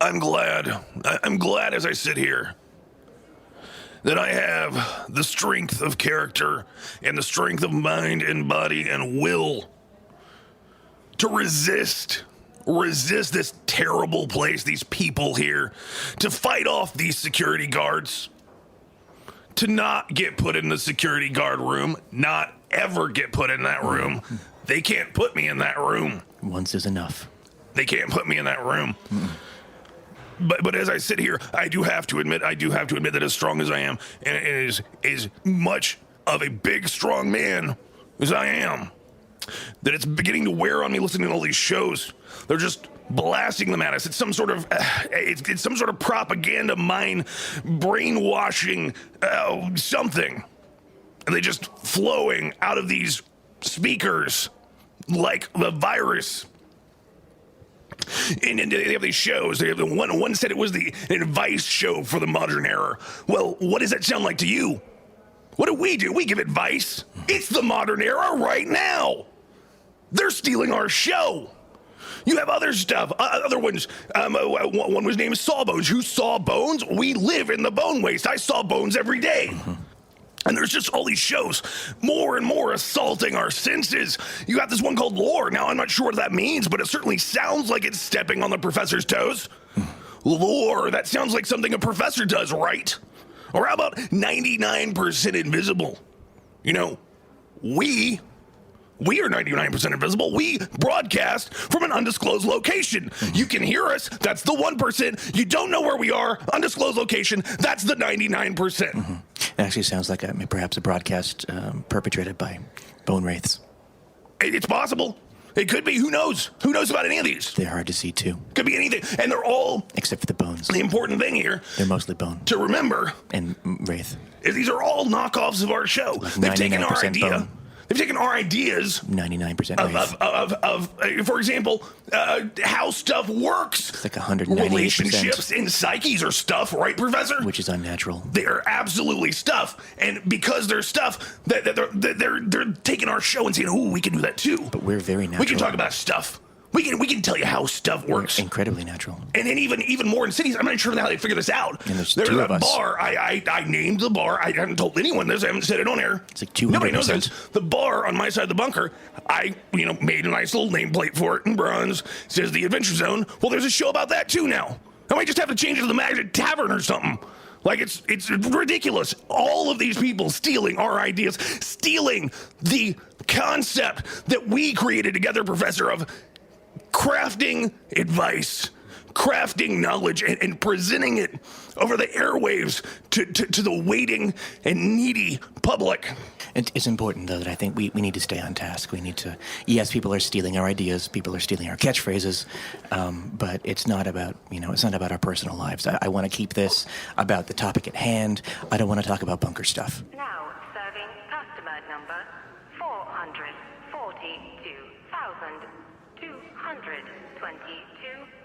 I'm glad. I'm glad as I sit here that I have the strength of character and the strength of mind and body and will to resist this terrible place, these people here, to fight off these security guards, to not get put in the security guard room, not ever get put in that room. They can't put me in that room. Once is enough. They can't put me in that room. But as I sit here, I do have to admit that as strong as I am, and as much of a big, strong man as I am, that it's beginning to wear on me listening to all these shows. They're just blasting them at us. It's some sort of it's some sort of propaganda mind brainwashing something, and they just flowing out of these speakers like the virus. And they have these shows. They have the one said it was the advice show for the modern era. Well, what does that sound like to you? What do? We give advice. It's the modern era right now. They're stealing our show. You have other stuff, other ones. One was named Sawbones. Who saw Bones? We live in the bone waste. I saw Bones every day. And there's just all these shows, more and more assaulting our senses. You got this one called Lore. Now, I'm not sure what that means, but it certainly sounds like it's stepping on the professor's toes. Lore, that sounds like something a professor does, right? Or how about 99% invisible? You know, we are 99% invisible. We broadcast from an undisclosed location. You can hear us. That's the 1%. You don't know where we are. Undisclosed location. That's the 99%. It actually sounds like perhaps a broadcast perpetrated by bone wraiths. It's possible. It could be. Who knows? Who knows about any of these? They're hard to see, too. Could be anything. And they're all... Except for the bones. The important thing here... They're mostly bone. To remember... And wraith. Is these are all knockoffs of our show. Like They've taken our idea... Bone. They've taken our ideas 99% of for example, how stuff works. It's like 198%. Relationships and psyches are stuff, right, Professor? Which is unnatural. They are absolutely stuff, and because they're stuff, they're taking our show and saying, "Ooh, we can do that too." But we're very natural. We can talk about stuff. We can tell you how stuff works. We're incredibly natural. And then even more in cities. I'm not sure how they figure this out. And there's two of us. Bar. I named the bar. I haven't told anyone this. I haven't said it on air. It's like 200%. Nobody knows this. The bar on my side of the bunker. I made a nice little nameplate for it in bronze. It says the Adventure Zone. Well, there's a show about that too now. I might just have to change it to the Magic Tavern or something. Like it's ridiculous. All of these people stealing our ideas, stealing the concept that we created together, Professor, of crafting advice, crafting knowledge, and presenting it over the airwaves to the waiting and needy public. It's important, though, that I think we need to stay on task. We need to, yes, people are stealing our ideas, people are stealing our catchphrases, but it's not about, it's not about our personal lives. I want to keep this about the topic at hand. I don't want to talk about bunker stuff. Now serving customer number 442,222.